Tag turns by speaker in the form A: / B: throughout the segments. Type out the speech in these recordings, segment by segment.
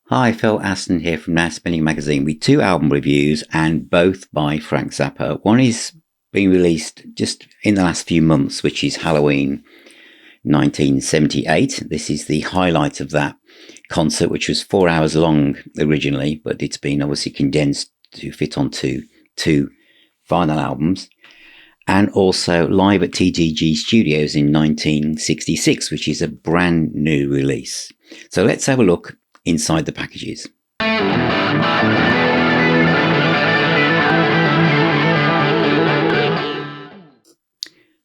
A: Hi, Phil Aston here from Now Spinning Magazine with two album reviews and both by Frank Zappa. One is being released just in the last few months, which is Halloween 1978. This is the highlight of that concert, which was 4 hours long originally, but it's been obviously condensed to fit onto two final albums. And also live at TTG Studios in 1966, which is a brand new release. So let's have a look inside the packages.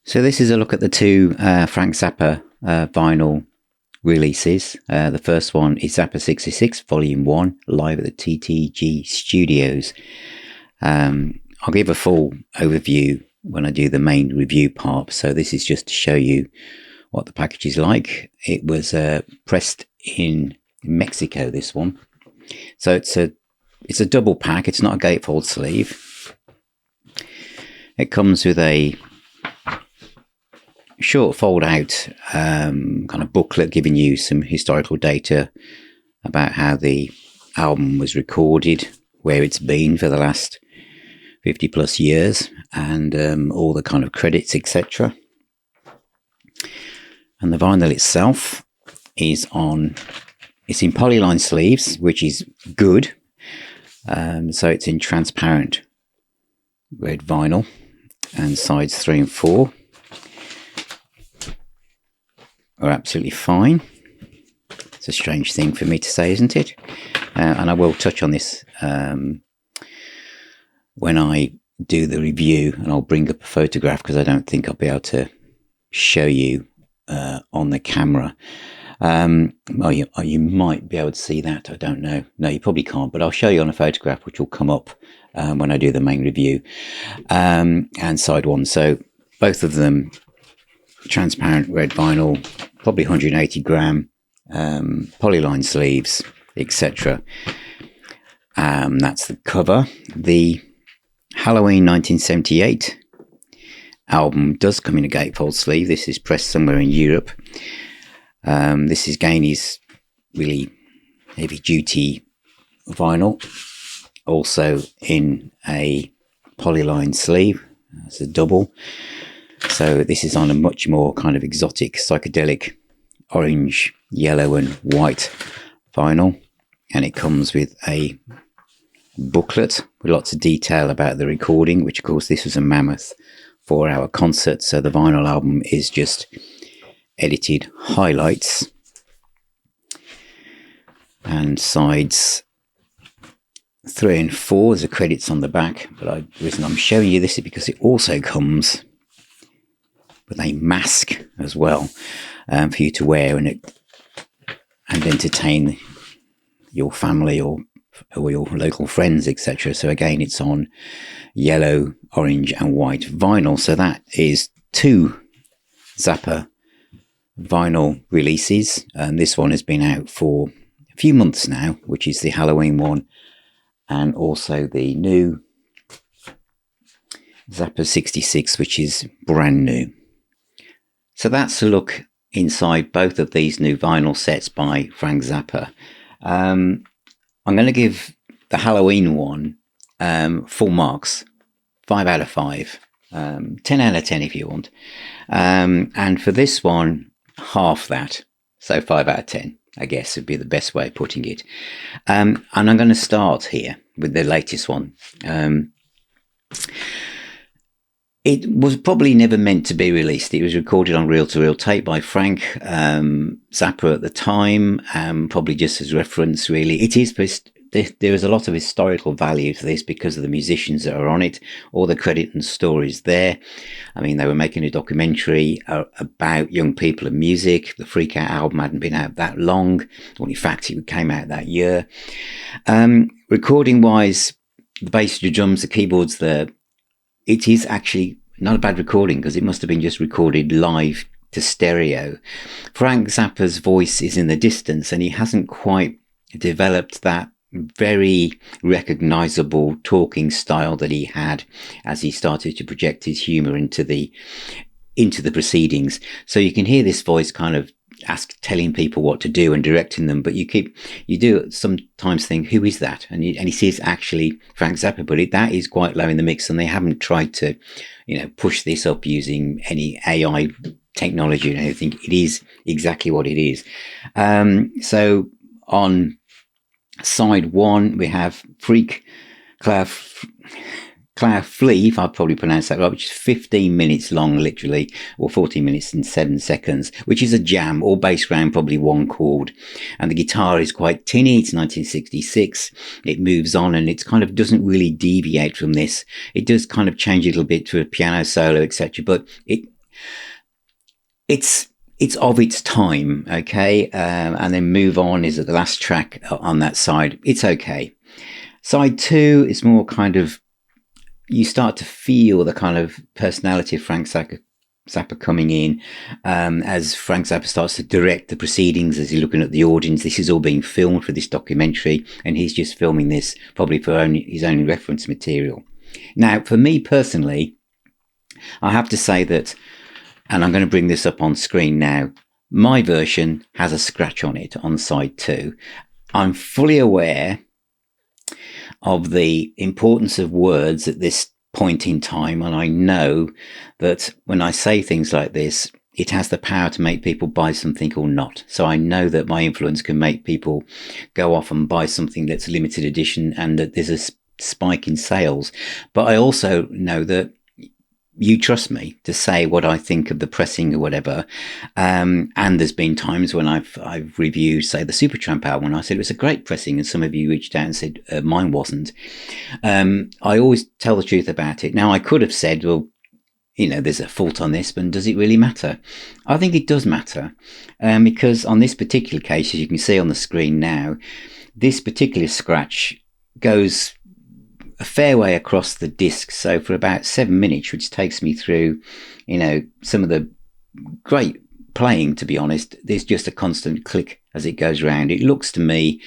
A: So this is a look at the two Frank Zappa vinyl releases. The first one is Zappa 66 Volume 1, live at the TTG Studios. I'll give a full overview when I do the main review part. So this is just to show you what the package is like. It was pressed in Mexico, this one. So it's a double pack. It's not a gatefold sleeve. It comes with a short fold out kind of booklet giving you some historical data about how the album was recorded, where it's been for the last 50 plus years, and all the kind of credits, etc. And the vinyl itself is it's in polyline sleeves, which is good. So it's in transparent red vinyl, and sides 3 and 4 are absolutely fine. It's a strange thing for me to say, isn't it? And I will touch on this when I do the review, and I'll bring up a photograph because I don't think I'll be able to show you on the camera. You might be able to see that. I don't know. No, you probably can't, but I'll show you on a photograph which will come up when I do the main review. And side one. So both of them transparent red vinyl, probably 180 gram, polyline sleeves, etc. That's the cover. The Halloween 1978 album does come in a gatefold sleeve. This is pressed somewhere in Europe. This is is really heavy duty vinyl, also in a polyline sleeve. It's a double. So this is on a much more kind of exotic, psychedelic orange, yellow and white vinyl. And it comes with a booklet with lots of detail about the recording, which of course this was a mammoth 4-hour concert. So the vinyl album is just edited highlights. And sides 3 and 4, there's the credits on the back. But the reason I'm showing you this is because it also comes with a mask as well, for you to wear and entertain your family or your local friends, etc. So again, it's on yellow, orange and white vinyl. So that is two Zappa vinyl releases. This one has been out for a few months now, which is the Halloween one, and also the new Zappa 66, which is brand new. So that's a look inside both of these new vinyl sets by Frank Zappa. I'm going to give the Halloween one full marks, 5 out of 5, 10 out of 10 if you want. And for this one, half that, so 5 out of 10, I guess would be the best way of putting it. And I'm going to start here with the latest one. It was probably never meant to be released. It was recorded on reel-to-reel tape by Frank Zappa at the time, probably just as reference, really. There is a lot of historical value to this because of the musicians that are on it, all the credit and stories there. I mean, they were making a documentary about young people and music. The Freak Out album hadn't been out that long. Well, in fact, it came out that year. Recording-wise, the bass, the drums, the keyboards, it is actually not a bad recording because it must have been just recorded live to stereo. Frank Zappa's voice is in the distance and he hasn't quite developed that very recognizable talking style that he had as he started to project his humor into the proceedings. So you can hear this voice kind of telling people what to do and directing them, but you do sometimes think, who is that? And he sees actually Frank Zappa, but that is quite low in the mix, and they haven't tried to, push this up using any AI technology or anything. It is exactly what it is. So on side one, we have Freak Cloud Flea, if I probably pronounced that right, which is 15 minutes long, literally, or 14 minutes and 7 seconds, which is a jam, all based around probably one chord. And the guitar is quite tinny. It's 1966. It moves on, and it kind of doesn't really deviate from this. It does kind of change a little bit to a piano solo, etc. But it's of its time, okay? And then Move On is the last track on that side. It's okay. Side two is more kind of, you start to feel the kind of personality of Frank Zappa coming in, as Frank Zappa starts to direct the proceedings, as he's looking at the audience. This is all being filmed for this documentary, and he's just filming this probably for his own reference material. Now, for me personally, I have to say that, and I'm going to bring this up on screen now, my version has a scratch on it on side two. I'm fully aware of the importance of words at this point in time, and I know that when I say things like this, it has the power to make people buy something or not. So I know that my influence can make people go off and buy something that's limited edition, and that there's a spike in sales. But I also know that you trust me to say what I think of the pressing or whatever. And there's been times when I've reviewed, say, the Supertramp album, and I said it was a great pressing, and some of you reached out and said mine wasn't. I always tell the truth about it. Now, I could have said, well, there's a fault on this, but does it really matter? I think it does matter, because on this particular case, as you can see on the screen now, this particular scratch goes a fair way across the disc. So for about 7 minutes, which takes me through, some of the great playing, to be honest, there's just a constant click as it goes around. It looks to me,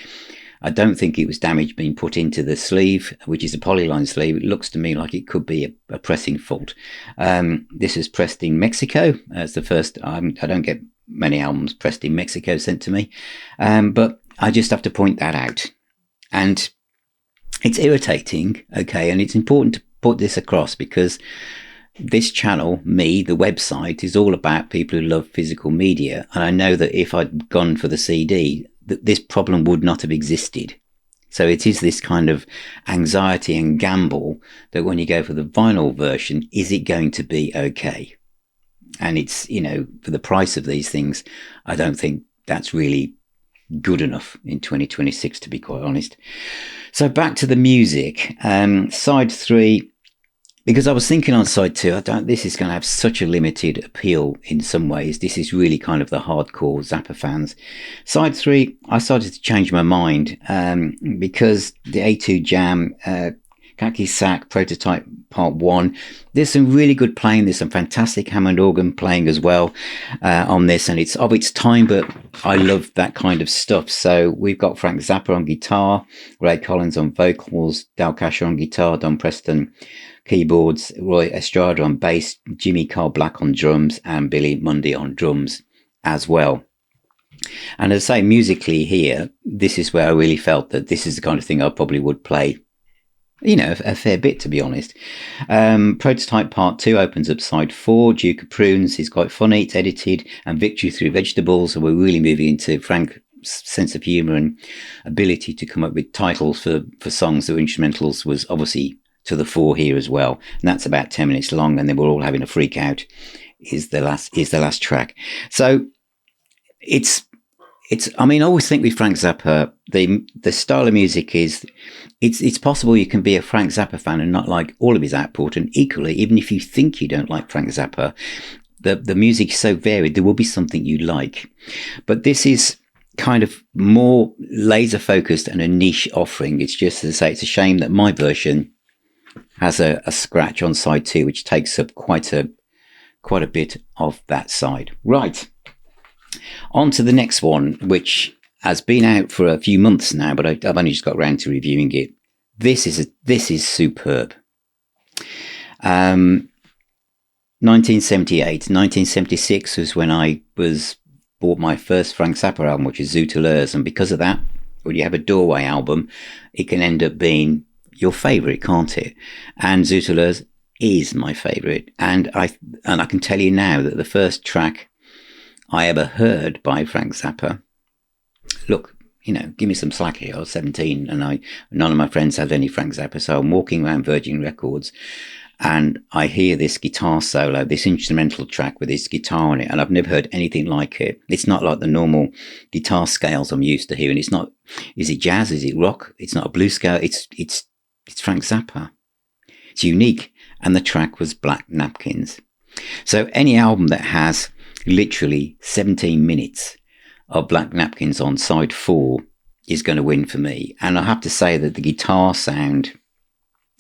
A: I don't think it was damage being put into the sleeve, which is a polyline sleeve. It looks to me like it could be a pressing fault. This was pressed in Mexico. It's the first. I don't get many albums pressed in Mexico sent to me, but I just have to point that out. And it's irritating, okay, and it's important to put this across, because this channel, the website, is all about people who love physical media. And I know that if I'd gone for the CD, this problem would not have existed. So it is this kind of anxiety and gamble that when you go for the vinyl version, is it going to be okay? And it's, for the price of these things, I don't think that's really good enough in 2026, to be quite honest. So back to the music. Side three, because I was thinking on side two, this is going to have such a limited appeal in some ways. This is really kind of the hardcore Zappa fans. Side three, I started to change my mind, because the A2 Jam, Khaki Sack, Prototype Part 1, there's some really good playing. There's some fantastic Hammond organ playing as well on this, and it's of its time, but I love that kind of stuff. So we've got Frank Zappa on guitar, Ray Collins on vocals, Dal Casher on guitar, Don Preston keyboards, Roy Estrada on bass, Jimmy Carl Black on drums, and Billy Mundy on drums as well. And as I say, musically here, this is where I really felt that this is the kind of thing I probably would play, a fair bit, to be honest. Prototype Part 2 opens up side 4. Duke of Prunes is quite funny. It's edited. And Victory Through Vegetables. So we're really moving into Frank's sense of humour and ability to come up with titles for songs that were instrumentals was obviously to the fore here as well. And that's about 10 minutes long. And then we're all having a freak out is the last track. So I always think with Frank Zappa, the style of music is, it's possible you can be a Frank Zappa fan and not like all of his output. And equally, even if you think you don't like Frank Zappa, the music is so varied, there will be something you like. But this is kind of more laser focused and a niche offering. It's just, as I say, it's a shame that my version has a scratch on side 2, which takes up quite a bit of that side. Right. On to the next one, which has been out for a few months now, but I've only just got around to reviewing it. This is superb. 1978, 1976 was when I was bought my first Frank Zappa album, which is Zootillers, and because of that, when you have a Doorway album, it can end up being your favourite, can't it? And Zootillers is my favourite, and I can tell you now that the first track I ever heard by Frank Zappa, look, give me some slack here. I was 17 and none of my friends had any Frank Zappa. So I'm walking around Virgin Records and I hear this guitar solo, this instrumental track with this guitar on it. And I've never heard anything like it. It's not like the normal guitar scales I'm used to hearing. It's not, is it jazz? Is it rock? It's not a blues scale. It's Frank Zappa. It's unique. And the track was Black Napkins. So any album that has literally 17 minutes of Black Napkins on side 4 is going to win for me. And I have to say that the guitar sound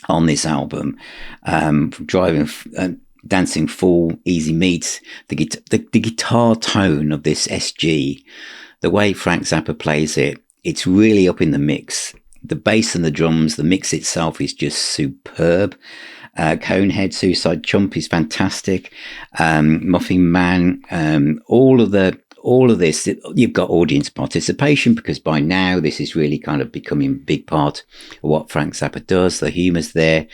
A: on this album, driving, dancing full, easy meets, the guitar tone of this SG, the way Frank Zappa plays it, it's really up in the mix. The bass and the drums, the mix itself is just superb. Conehead, Suicide Chump is fantastic. Muffin Man, all of this, you've got audience participation because by now this is really kind of becoming a big part of what Frank Zappa does. The humour's there,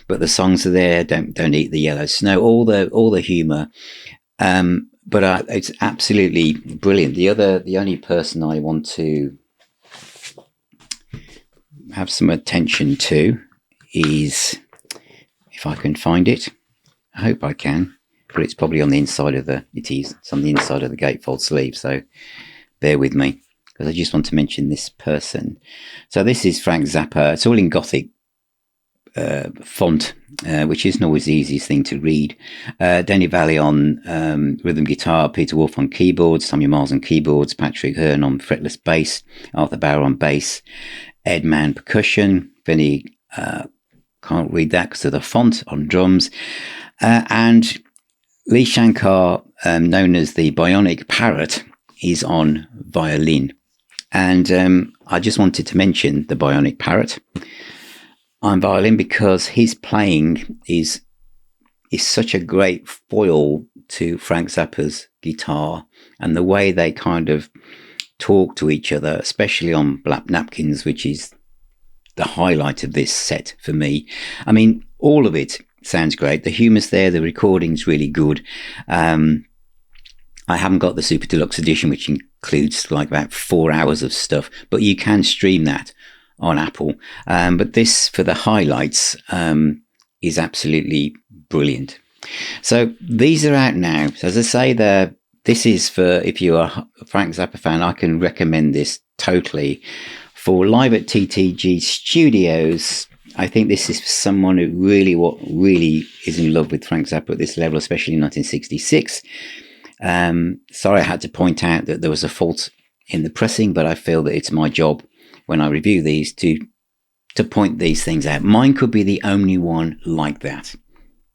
A: but the songs are there. Don't eat the yellow snow. All the humour, but it's absolutely brilliant. The only person I want to have some attention to is, if I can find it, I hope I can. But it's probably on the inside of it's on the inside of the gatefold sleeve. So bear with me because I just want to mention this person. So this is Frank Zappa. It's all in Gothic font, which isn't always the easiest thing to read. Danny Valley on rhythm guitar, Peter Wolf on keyboards, Tommy Miles on keyboards, Patrick Hearn on fretless bass, Arthur Bauer on bass, Ed Mann percussion, Vinny, can't read that because of the font, on drums, and Lee Shankar, known as the Bionic Parrot, is on violin. And I just wanted to mention the Bionic Parrot on violin because his playing is such a great foil to Frank Zappa's guitar, and the way they kind of talk to each other, especially on Black Napkins, which is the highlight of this set for me. I mean, all of it sounds great. The humour's there. The recording's really good. I haven't got the Super Deluxe edition, which includes like about 4 hours of stuff, but you can stream that on Apple. But this, for the highlights, is absolutely brilliant. So these are out now. So as I say, this is for, if you are a Frank Zappa fan, I can recommend this totally. For live at TTG Studios, I think this is for someone who really is in love with Frank Zappa at this level, especially in 1966. Sorry I had to point out that there was a fault in the pressing, but I feel that it's my job when I review these to point these things out. Mine could be the only one like that.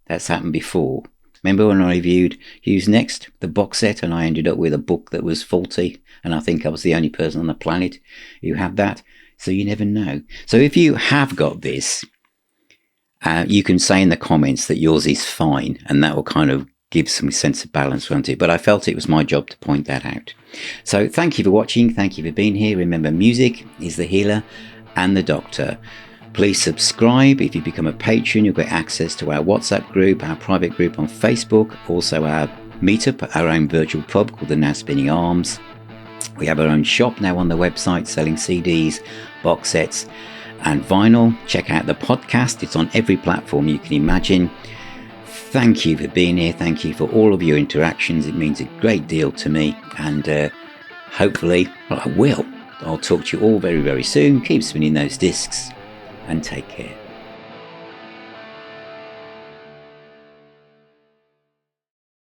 A: That's happened before. Remember when I reviewed Who's Next, the box set, and I ended up with a book that was faulty, and I think I was the only person on the planet who had that. So you never know. So if you have got this, you can say in the comments that yours is fine, and that will kind of give some sense of balance around it. But I felt it was my job to point that out. So thank you for watching. Thank you for being here. Remember, music is the healer and the doctor. Please subscribe. If you become a patron, you'll get access to our WhatsApp group, our private group on Facebook, also our meetup, our own virtual pub called the Now Spinning Arms. We have our own shop now on the website selling CDs, box sets and vinyl. Check out the podcast. It's on every platform you can imagine. Thank you for being here. Thank you for all of your interactions. It means a great deal to me. And hopefully, well, I'll talk to you all very, very soon. Keep spinning those discs and take care.